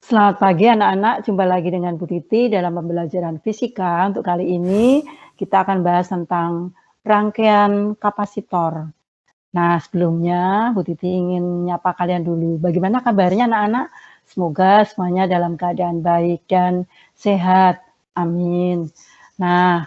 Selamat pagi anak-anak, jumpa lagi dengan Bu Titi dalam pembelajaran fisika. Untuk kali ini kita akan bahas tentang rangkaian kapasitor. Nah, sebelumnya Bu Titi ingin nyapa kalian dulu. Bagaimana kabarnya anak-anak? Semoga semuanya dalam keadaan baik dan sehat. Amin. Nah,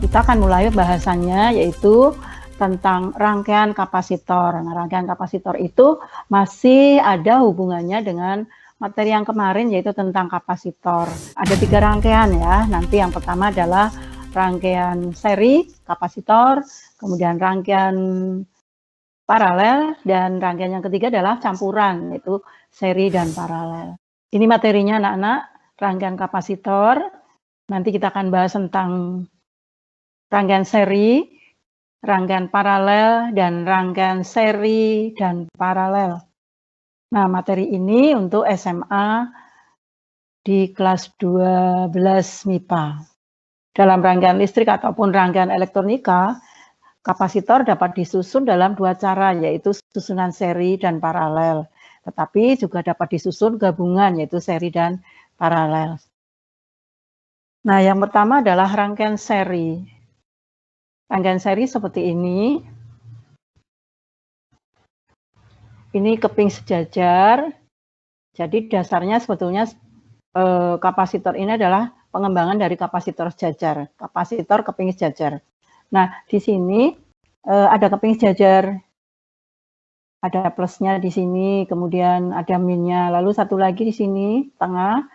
kita akan mulai bahasannya yaitu tentang rangkaian kapasitor. Nah, rangkaian kapasitor itu masih ada hubungannya dengan materi yang kemarin yaitu tentang kapasitor. Ada 3 rangkaian ya. Nanti yang pertama adalah rangkaian seri kapasitor, kemudian rangkaian paralel, dan rangkaian yang ketiga adalah campuran yaitu seri dan paralel. Ini materinya anak-anak, rangkaian kapasitor. Nanti kita akan bahas tentang rangkaian seri, rangkaian paralel, dan rangkaian seri dan paralel. Nah, materi ini untuk SMA di kelas 12 MIPA. Dalam rangkaian listrik ataupun rangkaian elektronika, kapasitor dapat disusun dalam 2 cara, yaitu susunan seri dan paralel. Tetapi juga dapat disusun gabungan, yaitu seri dan paralel. Nah, yang pertama adalah rangkaian seri. Rangkaian seri seperti ini. Ini keping sejajar. Jadi dasarnya sebetulnya kapasitor ini adalah pengembangan dari kapasitor sejajar, kapasitor keping sejajar. Nah, di sini ada keping sejajar, ada plusnya di sini, kemudian ada minnya, lalu satu lagi di sini tengah,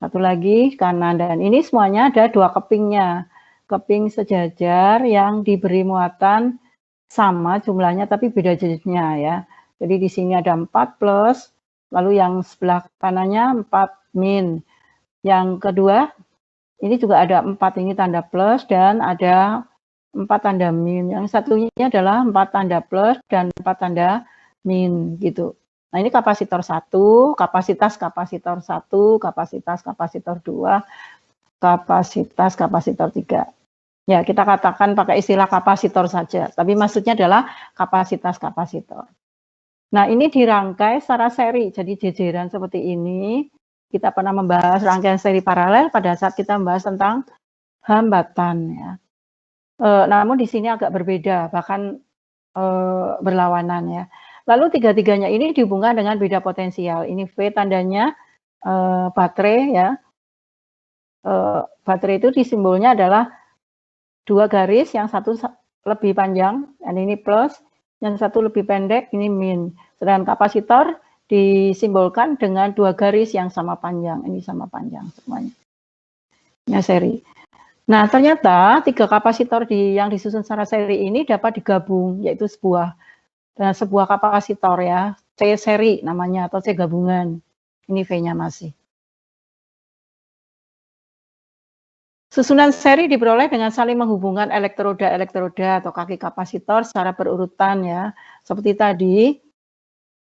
satu lagi kanan, dan ini semuanya ada 2 kepingnya, keping sejajar yang diberi muatan sama jumlahnya tapi beda jenisnya ya. Jadi di sini ada 4 plus, lalu yang sebelah kanannya 4 min. Yang kedua, ini juga ada 4, ini tanda plus dan ada 4 tanda min. Yang satunya adalah 4 tanda plus dan 4 tanda min gitu. Nah, ini kapasitor 1, kapasitas kapasitor 1, kapasitas kapasitor 2, kapasitas kapasitor 3. Ya, kita katakan pakai istilah kapasitor saja, tapi maksudnya adalah kapasitas kapasitor. Nah, ini dirangkai secara seri, jadi jejeran seperti ini. Kita pernah membahas rangkaian seri paralel pada saat kita membahas tentang hambatan ya. Namun di sini agak berbeda, bahkan berlawanan ya. Lalu tiga-tiganya ini dihubungkan dengan beda potensial. Ini V tandanya baterai ya. Baterai itu disimbolnya adalah 2 garis, yang satu lebih panjang, dan ini plus, yang satu lebih pendek, ini min. Sedangkan kapasitor disimbolkan dengan 2 garis yang sama panjang, ini sama panjang semuanya. Ya, seri. Nah, ternyata 3 kapasitor yang disusun secara seri ini dapat digabung, yaitu sebuah kapasitor ya, C seri namanya atau C gabungan. Ini V-nya masih. Susunan seri diperoleh dengan saling menghubungkan elektroda atau kaki kapasitor secara berurutan ya. Seperti tadi,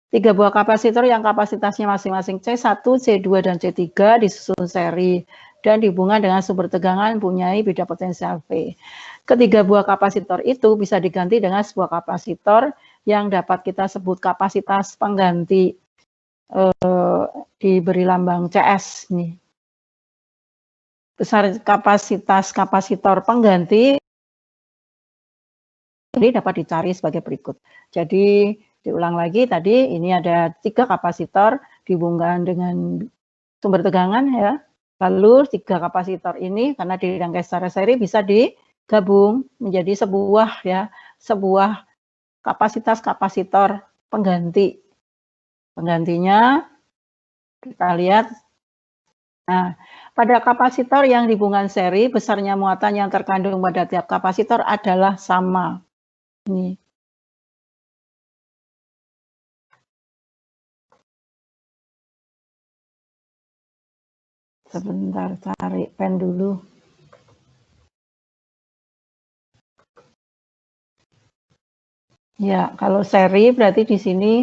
3 buah kapasitor yang kapasitasnya masing-masing C1, C2, dan C3 disusun seri dan dihubungkan dengan sumber tegangan mempunyai beda potensial V. Ketiga buah kapasitor itu bisa diganti dengan sebuah kapasitor yang dapat kita sebut kapasitas pengganti, diberi lambang CS nih. Besar kapasitas kapasitor pengganti ini dapat dicari sebagai berikut. Jadi diulang lagi tadi, ini ada 3 kapasitor dihubungkan dengan sumber tegangan ya. Lalu 3 kapasitor ini karena dirangkai secara seri bisa digabung menjadi sebuah kapasitas kapasitor pengganti. Penggantinya kita lihat. Nah, pada kapasitor yang dihubungkan seri, besarnya muatan yang terkandung pada tiap kapasitor adalah sama. Ini. Sebentar, cari pen dulu. Ya, kalau seri berarti di sini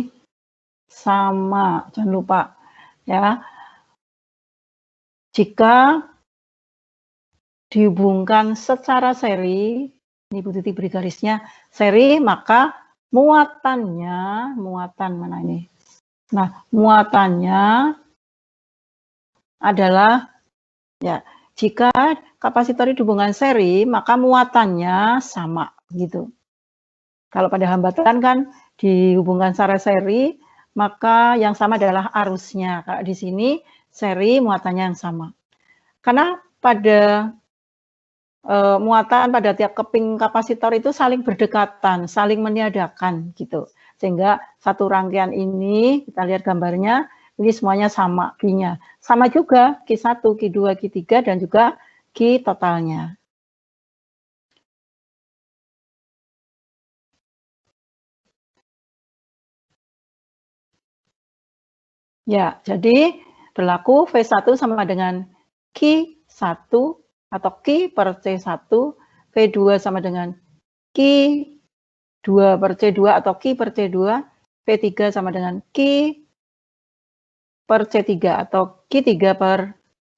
sama, jangan lupa ya. Jika dihubungkan secara seri, ini Bu Titi beri garisnya seri, maka muatan mana ini? Nah, muatannya adalah, ya, jika kapasitor hubungan seri, maka muatannya sama, gitu. Kalau pada hambatan kan dihubungkan secara seri, maka yang sama adalah arusnya. Kalau di sini seri muatannya yang sama. Karena pada muatan pada tiap keping kapasitor itu saling berdekatan, saling meniadakan gitu. Sehingga satu rangkaian ini, kita lihat gambarnya, ini semuanya sama Q-nya. Sama juga Q1, Q2, Q3, dan juga Q totalnya. Ya, jadi berlaku V1 sama dengan Q1 atau Q per C1, V2 sama dengan Q2 per C2 atau Q per C2, V3 sama dengan Q per C3 atau Q3 per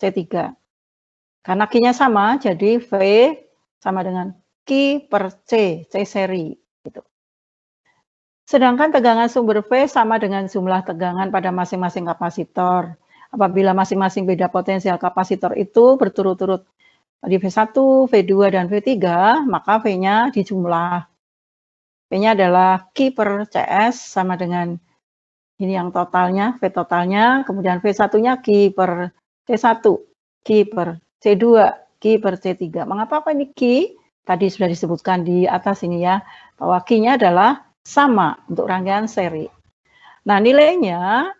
C3. Karena Q-nya sama, jadi V sama dengan Q per C, C seri. Gitu. Sedangkan tegangan sumber V sama dengan jumlah tegangan pada masing-masing kapasitor. Apabila masing-masing beda potensial kapasitor itu berturut-turut di V1, V2, dan V3, maka V-nya dijumlah. V-nya adalah Q per CS sama dengan ini yang totalnya, V totalnya, kemudian V1-nya Q per C1, Q per C2, Q per C3. Mengapa kok ini Q? Tadi sudah disebutkan di atas ini ya, bahwa Q-nya adalah sama untuk rangkaian seri. Nah, nilainya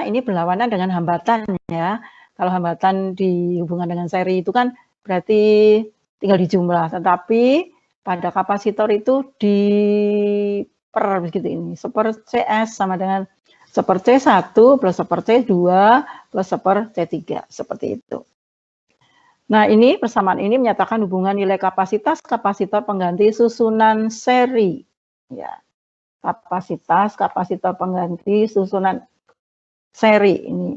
ini berlawanan dengan hambatan ya. Kalau hambatan dihubungkan dengan seri itu kan berarti tinggal dijumlah, tetapi pada kapasitor itu per begitu ini. Seper CS sama dengan seper C1 plus seper C2 plus seper C3 seperti itu. Nah, ini persamaan ini menyatakan hubungan nilai kapasitas kapasitor pengganti susunan seri. Ya, kapasitas kapasitor pengganti susunan seri ini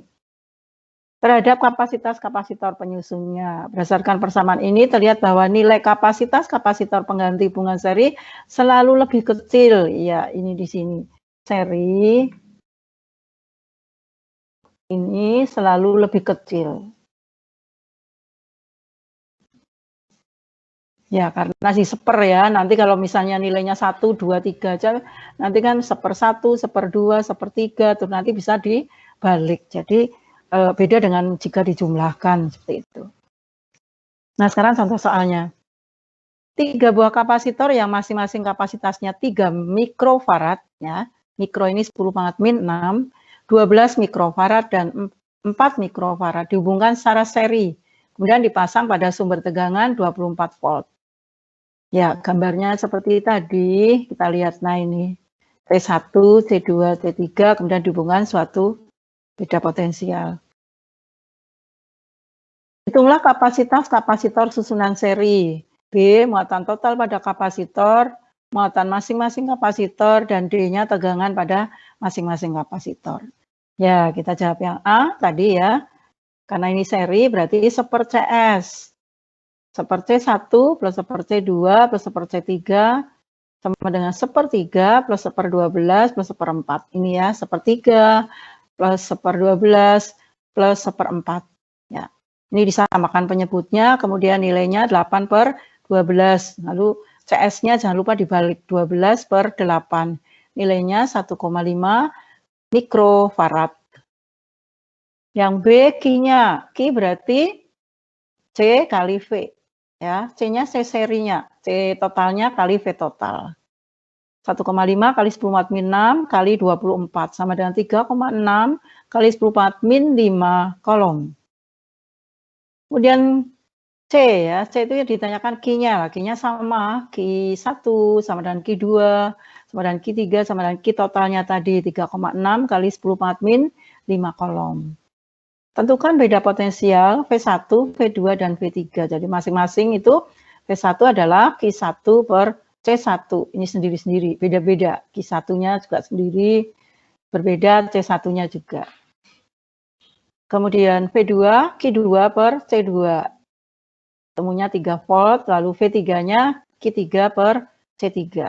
terhadap kapasitas kapasitor penyusunnya. Berdasarkan persamaan ini terlihat bahwa nilai kapasitas kapasitor pengganti hubungan seri selalu lebih kecil. Ya, ini di sini. Seri ini selalu lebih kecil. Ya, karena si seper ya, nanti kalau misalnya nilainya 1, 2, 3 aja, nanti kan seper 1, seper 2, seper 3, terus nanti bisa dibalik. Jadi beda dengan jika dijumlahkan, seperti itu. Nah, sekarang contoh soalnya. 3 buah kapasitor yang masing-masing kapasitasnya 3 mikrofarad, ya, mikro ini 10⁻⁻6, 12 mikrofarad, dan 4 mikrofarad dihubungkan secara seri, kemudian dipasang pada sumber tegangan 24 volt. Ya, gambarnya seperti tadi, kita lihat, nah ini, C1, C2, C3, kemudian dihubungkan suatu beda potensial. Hitunglah kapasitas kapasitor susunan seri. B, muatan total pada kapasitor, muatan masing-masing kapasitor, dan D-nya tegangan pada masing-masing kapasitor. Ya, kita jawab yang A tadi ya. Karena ini seri, berarti seper CS. Seper C1 plus seper C2 plus seper C3 sama dengan sepertiga plus seper 12 plus seper 4. Ini ya, sepertiga plus seper 12 plus seper 4. Ya. Ini disamakan penyebutnya, kemudian nilainya 8 per 12. Lalu CS-nya jangan lupa dibalik, 12 per 8. Nilainya 1,5 mikrofarad. Yang B, Q-nya. Q berarti C kali V. Ya, C-nya C serinya, C totalnya kali V total. 1,5 kali 10⁻⁻6 kali 24 sama dengan 3,6 kali 10⁻⁻5 kolom. Kemudian C ya, C itu ditanyakan Q-nya. Q-nya sama, Q1 sama dengan Q2 sama dengan Q3 sama dengan Q totalnya tadi 3,6 kali 10⁻⁻5 kolom. Tentukan beda potensial V1, V2, dan V3. Jadi masing-masing itu V1 adalah Q1 per C1. Ini sendiri-sendiri, beda-beda. Q1-nya juga sendiri, berbeda C1-nya juga. Kemudian V2, Q2 per C2. Temunya 3 volt, lalu V3-nya Q3 per C3.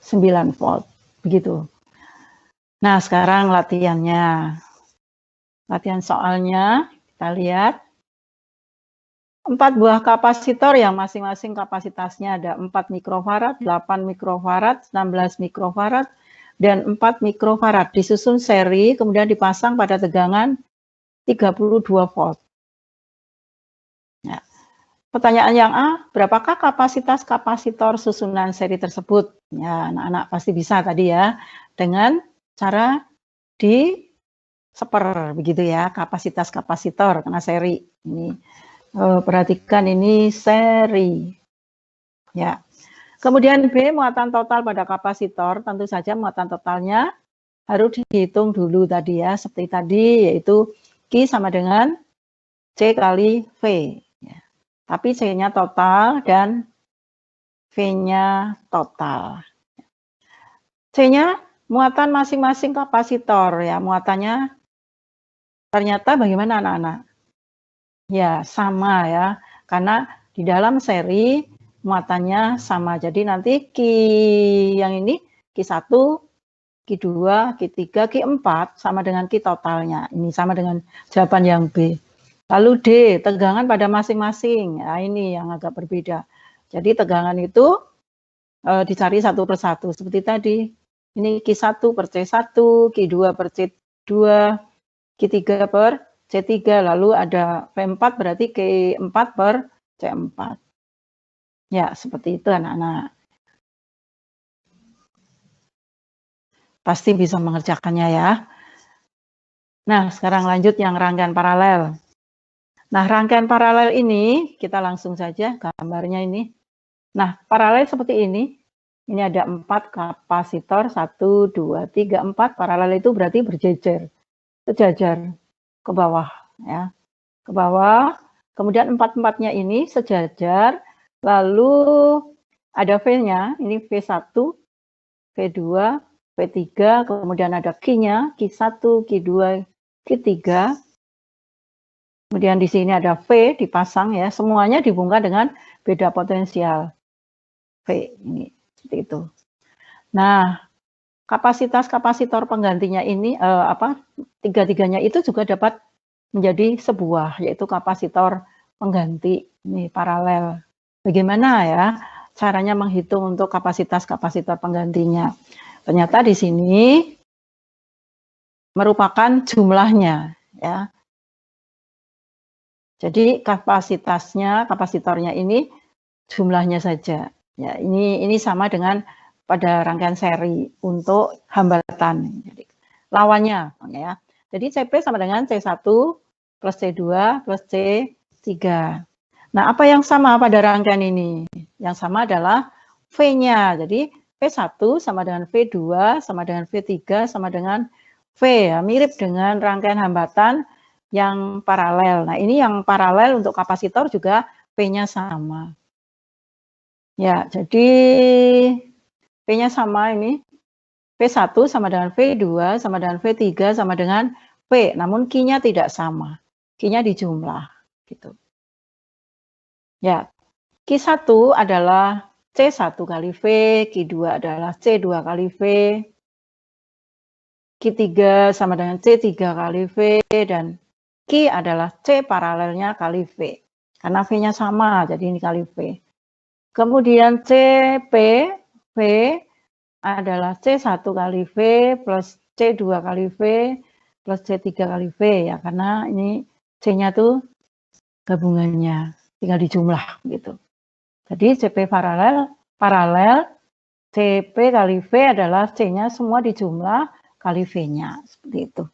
9 volt. Begitu. Nah, sekarang latihannya. Latihan soalnya, kita lihat. 4 buah kapasitor yang masing-masing kapasitasnya ada 4 mikrofarad, 8 mikrofarad, 16 mikrofarad, dan 4 mikrofarad. Disusun seri, kemudian dipasang pada tegangan 32 volt. Ya. Pertanyaan yang A, berapakah kapasitas kapasitor susunan seri tersebut? Ya, anak-anak pasti bisa tadi ya, dengan cara di seper begitu ya, kapasitas kapasitor karena seri. Ini perhatikan ini seri. Ya. Kemudian B, muatan total pada kapasitor, tentu saja muatan totalnya harus dihitung dulu tadi ya, seperti tadi yaitu Q sama dengan C kali V. Ya. Tapi C-nya total dan V-nya total. C-nya muatan masing-masing kapasitor ya, muatannya ternyata bagaimana anak-anak? Ya, sama ya, karena di dalam seri muatannya sama. Jadi nanti Q yang ini Q1, Q2, Q3, Q4 sama dengan Q totalnya. Ini sama dengan jawaban yang B. Lalu D, tegangan pada masing-masing. Nah, ini yang agak berbeda. Jadi tegangan itu dicari satu per satu. Seperti tadi, ini Q1 per C1, Q2 per C2, Q3 per C3, lalu ada V4 berarti Q4 per C4. Ya, seperti itu anak-anak. Pasti bisa mengerjakannya ya. Nah, sekarang lanjut yang rangkaian paralel. Nah, rangkaian paralel ini, kita langsung saja gambarnya ini. Nah, paralel seperti ini. Ini ada 4 kapasitor, 1, 2, 3, 4. Paralel itu berarti berjejer, sejajar ke bawah. Ya, ke bawah. Kemudian 4-4-nya ini sejajar. Lalu ada V-nya, ini V1, V2, V3, kemudian ada Q-nya, Q1, Q2, Q3. Kemudian di sini ada V dipasang ya, semuanya dibungkus dengan beda potensial. V ini seperti itu. Nah, kapasitas kapasitor penggantinya ini tiga-tiganya itu juga dapat menjadi sebuah, yaitu kapasitor pengganti ini paralel. Bagaimana ya caranya menghitung untuk kapasitas kapasitor penggantinya? Ternyata di sini merupakan jumlahnya ya. Jadi kapasitasnya, kapasitornya ini jumlahnya saja. Ya, ini sama dengan pada rangkaian seri untuk hambatan. Jadi, lawannya ya. Jadi CP sama dengan C1 plus C2 plus C3. Nah, apa yang sama pada rangkaian ini? Yang sama adalah V-nya. Jadi V1 sama dengan V2 sama dengan V3 sama dengan V ya, mirip dengan rangkaian hambatan yang paralel. Nah, ini yang paralel untuk kapasitor juga P-nya sama. Ya, jadi P-nya sama ini. V1 sama dengan V2 sama dengan V3 sama dengan V. Namun Q-nya tidak sama. Q-nya dijumlah gitu. Ya, Q1 adalah C1 kali V, Q2 adalah C2 kali V, Q3 sama dengan C3 kali V, dan Q adalah C paralelnya kali V. Karena V-nya sama, jadi ini kali V. Kemudian CP, V adalah C1 kali V plus C2 kali V plus C3 kali V ya, karena ini C-nya tuh gabungannya, tinggal dijumlah gitu. Jadi CP paralel CP kali V adalah C-nya semua dijumlah kali V-nya, seperti itu.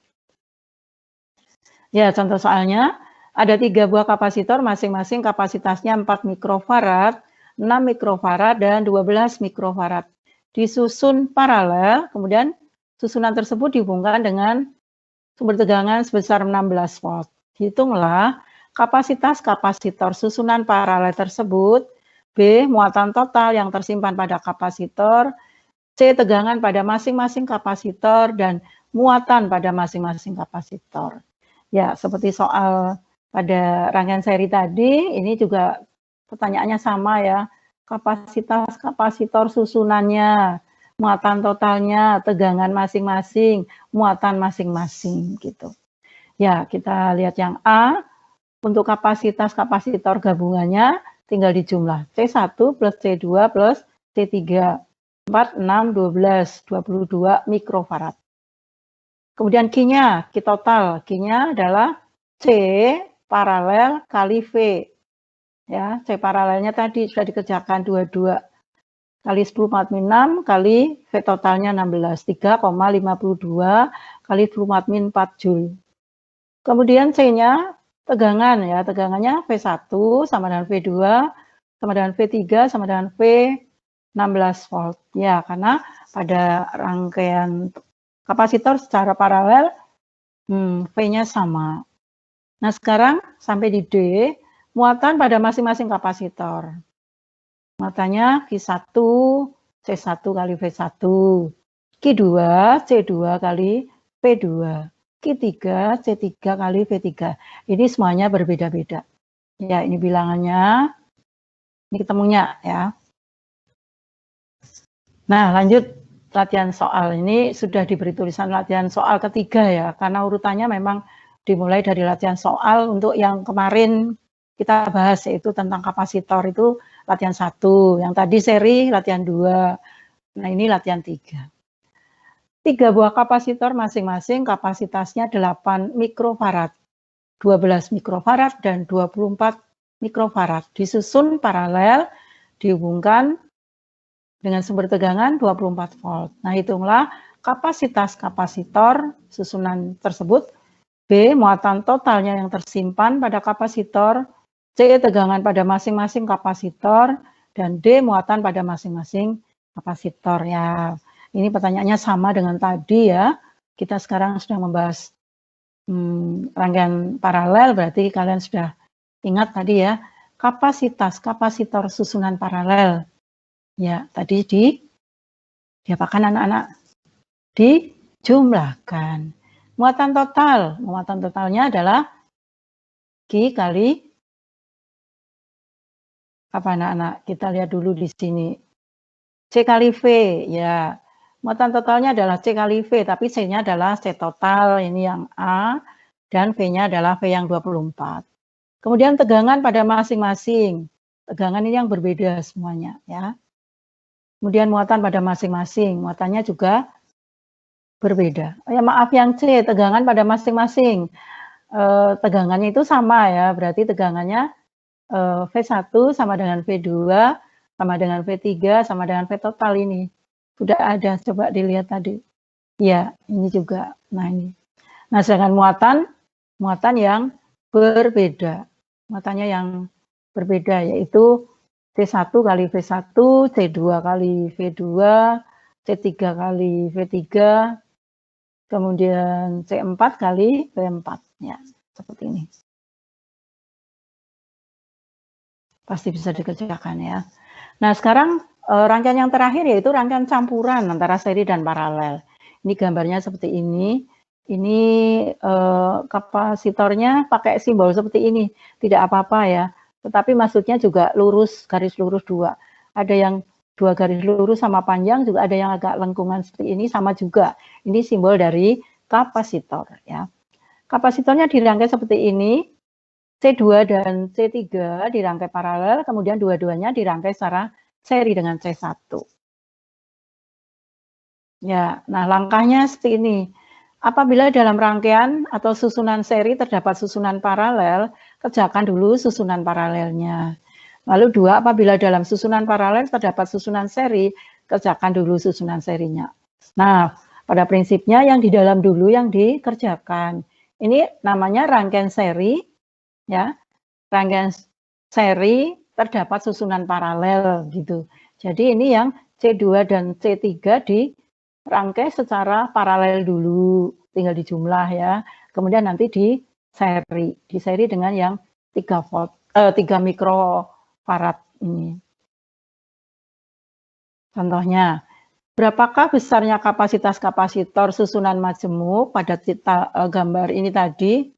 Ya, contoh soalnya, ada 3 buah kapasitor, masing-masing kapasitasnya 4 mikrofarad, 6 mikrofarad, dan 12 mikrofarad. Disusun paralel, kemudian susunan tersebut dihubungkan dengan sumber tegangan sebesar 16 volt. Hitunglah kapasitas kapasitor susunan paralel tersebut, B, muatan total yang tersimpan pada kapasitor, C, tegangan pada masing-masing kapasitor, dan muatan pada masing-masing kapasitor. Ya, seperti soal pada rangkaian seri tadi, ini juga pertanyaannya sama ya, kapasitas kapasitor susunannya. muatan totalnya, tegangan masing-masing, muatan masing-masing gitu. Ya, kita lihat yang A, untuk kapasitas kapasitor gabungannya tinggal dijumlah C1 plus C2 plus C3, 4, 6, 12, 22 mikrofarad. Kemudian Q-nya, Q total, Q-nya adalah C paralel kali V. Ya, C paralelnya tadi sudah dikerjakan 22 kali 10 6 kali V totalnya 16, 3,52 kali 10 4 Joule. Kemudian C-nya tegangan ya, tegangannya V1 sama dengan V2 sama dengan V3 sama dengan V16 volt. Ya, karena pada rangkaian kapasitor secara paralel V-nya sama. Nah, sekarang sampai di D, muatan pada masing-masing kapasitor. Muatannya Q1, C1 kali V1, Q2, C2 kali V2, Q3, C3 kali V3. Ini semuanya berbeda-beda. Ya, ini bilangannya. Ini ketemunya ya. Nah, lanjut latihan soal. Ini sudah diberi tulisan latihan soal ketiga ya, karena urutannya memang dimulai dari latihan soal untuk yang kemarin kita bahas, yaitu tentang kapasitor itu latihan 1, yang tadi seri latihan 2, nah ini latihan 3. 3 buah kapasitor masing-masing kapasitasnya 8 mikrofarad, 12 mikrofarad, dan 24 mikrofarad, disusun paralel, dihubungkan dengan sumber tegangan 24 volt. Nah, hitunglah kapasitas kapasitor susunan tersebut, B muatan totalnya yang tersimpan pada kapasitor, C tegangan pada masing-masing kapasitor, dan D muatan pada masing-masing kapasitor. Ya, ini pertanyaannya sama dengan tadi ya. Kita sekarang sudah membahas rangkaian paralel, berarti kalian sudah ingat tadi ya, kapasitas kapasitor susunan paralel. Ya, tadi diapakan anak-anak? Dijumlahkan. Muatan totalnya adalah Q kali apa anak-anak? Kita lihat dulu di sini. C kali V, ya. Muatan totalnya adalah C kali V, tapi C-nya adalah C total, ini yang A, dan V-nya adalah V yang 24. Kemudian tegangan pada masing-masing. Tegangan ini yang berbeda semuanya, ya. Kemudian muatan pada masing-masing, muatannya juga berbeda. Ya maaf, yang C, tegangan pada masing-masing. Tegangannya itu sama ya, berarti tegangannya V1 sama dengan V2, sama dengan V3, sama dengan V total ini. Sudah ada, coba dilihat tadi. Ya, ini juga. Nah, ini. Nah, sedangkan muatan yang berbeda. Muatannya yang berbeda, yaitu C1 kali V1, C2 kali V2, C3 kali V3, kemudian C4 kali V4. Ya, seperti ini. Pasti bisa dikerjakan ya. Nah, sekarang rangkaian yang terakhir yaitu rangkaian campuran antara seri dan paralel. Ini gambarnya seperti ini. Ini kapasitornya pakai simbol seperti ini. Tidak apa-apa ya. Tetapi maksudnya juga lurus, garis lurus 2. Ada yang 2 garis lurus sama panjang, juga ada yang agak lengkungan seperti ini sama juga. Ini simbol dari kapasitor ya. Kapasitornya dirangkai seperti ini. C2 dan C3 dirangkai paralel, kemudian dua-duanya dirangkai secara seri dengan C1. Ya, nah langkahnya seperti ini. Apabila dalam rangkaian atau susunan seri terdapat susunan paralel, kerjakan dulu susunan paralelnya. Lalu 2, apabila dalam susunan paralel terdapat susunan seri, kerjakan dulu susunan serinya. Nah, pada prinsipnya yang di dalam dulu yang dikerjakan. Ini namanya rangkaian seri. Ya, rangkaian seri terdapat susunan paralel gitu. Jadi ini yang C2 dan C3 dirangkai secara paralel dulu, tinggal dijumlah ya. Kemudian nanti di seri dengan yang 3 mikrofarad ini. Contohnya, berapakah besarnya kapasitas kapasitor susunan majemuk pada gambar ini tadi?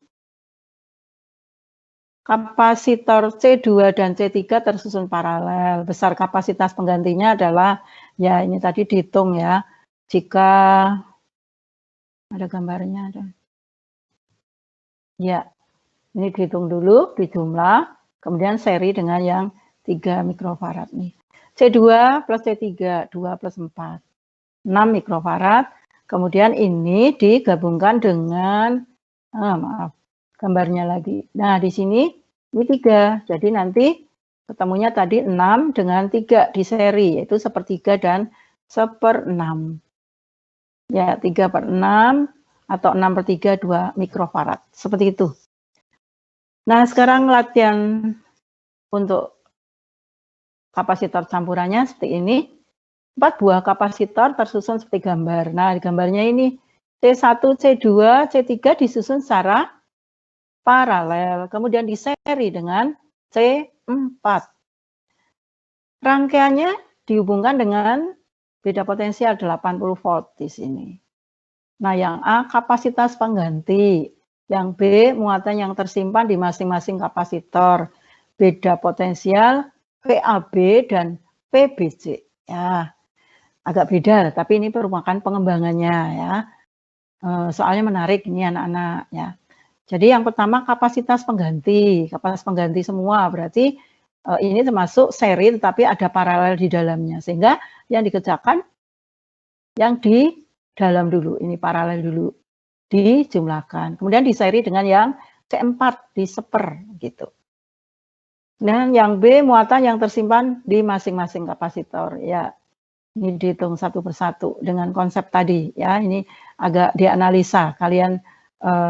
Kapasitor C2 dan C3 tersusun paralel. Besar kapasitas penggantinya adalah Ya, ini tadi dihitung ya. Jika ada gambarnya ada. Ya, ini dihitung dulu, dijumlah, kemudian seri dengan yang 3 mikrofarad nih. C2 plus C3, 2 plus 4, 6 mikrofarad. Kemudian ini digabungkan dengan, maaf, gambarnya lagi. Nah, di sini ini 3, jadi nanti ketemunya tadi 6 dengan 3 di seri, yaitu 1/3 dan 1/6. Ya, 3/6 atau 6/3, 2 mikrofarad, seperti itu. Nah, sekarang latihan untuk kapasitor campurannya seperti ini. 4 buah kapasitor tersusun seperti gambar. Nah, di gambarnya ini C1, C2, C3 disusun secara paralel, kemudian diseri dengan C4. Rangkaiannya dihubungkan dengan beda potensial 80 volt di sini. Nah, yang A kapasitas pengganti, yang B muatan yang tersimpan di masing-masing kapasitor, beda potensial VAB dan VBC. Ya, agak beda, tapi ini merupakan pengembangannya ya. Soalnya menarik ini anak-anak ya. Jadi yang pertama kapasitas pengganti semua berarti ini termasuk seri tetapi ada paralel di dalamnya, sehingga yang dikerjakan yang di dalam dulu, ini paralel dulu, dijumlahkan. Kemudian diseri dengan yang C4, diseper gitu. Dan yang B muatan yang tersimpan di masing-masing kapasitor. Ya, ini dihitung satu persatu dengan konsep tadi. Ya, ini agak dianalisa. Kalian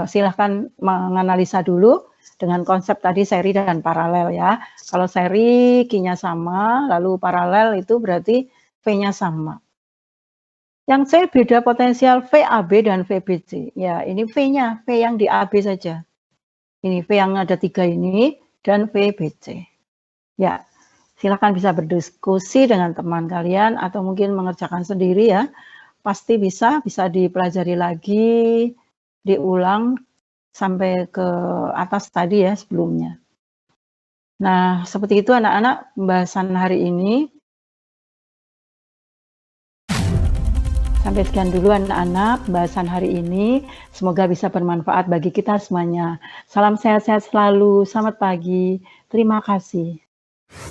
silahkan menganalisa dulu dengan konsep tadi seri dan paralel ya. Kalau seri Q-nya sama, lalu paralel itu berarti V-nya sama. Yang C beda potensial VAB dan VBC. Ya, ini V-nya, V yang di AB saja. Ini V yang ada 3 ini dan VBC. Ya, silakan bisa berdiskusi dengan teman kalian atau mungkin mengerjakan sendiri ya. Pasti bisa dipelajari lagi, diulang sampai ke atas tadi ya sebelumnya. Nah, seperti itu anak-anak pembahasan hari ini. Sampai sekian dulu anak-anak pembahasan hari ini. Semoga bisa bermanfaat bagi kita semuanya. Salam sehat-sehat selalu. Selamat pagi. Terima kasih.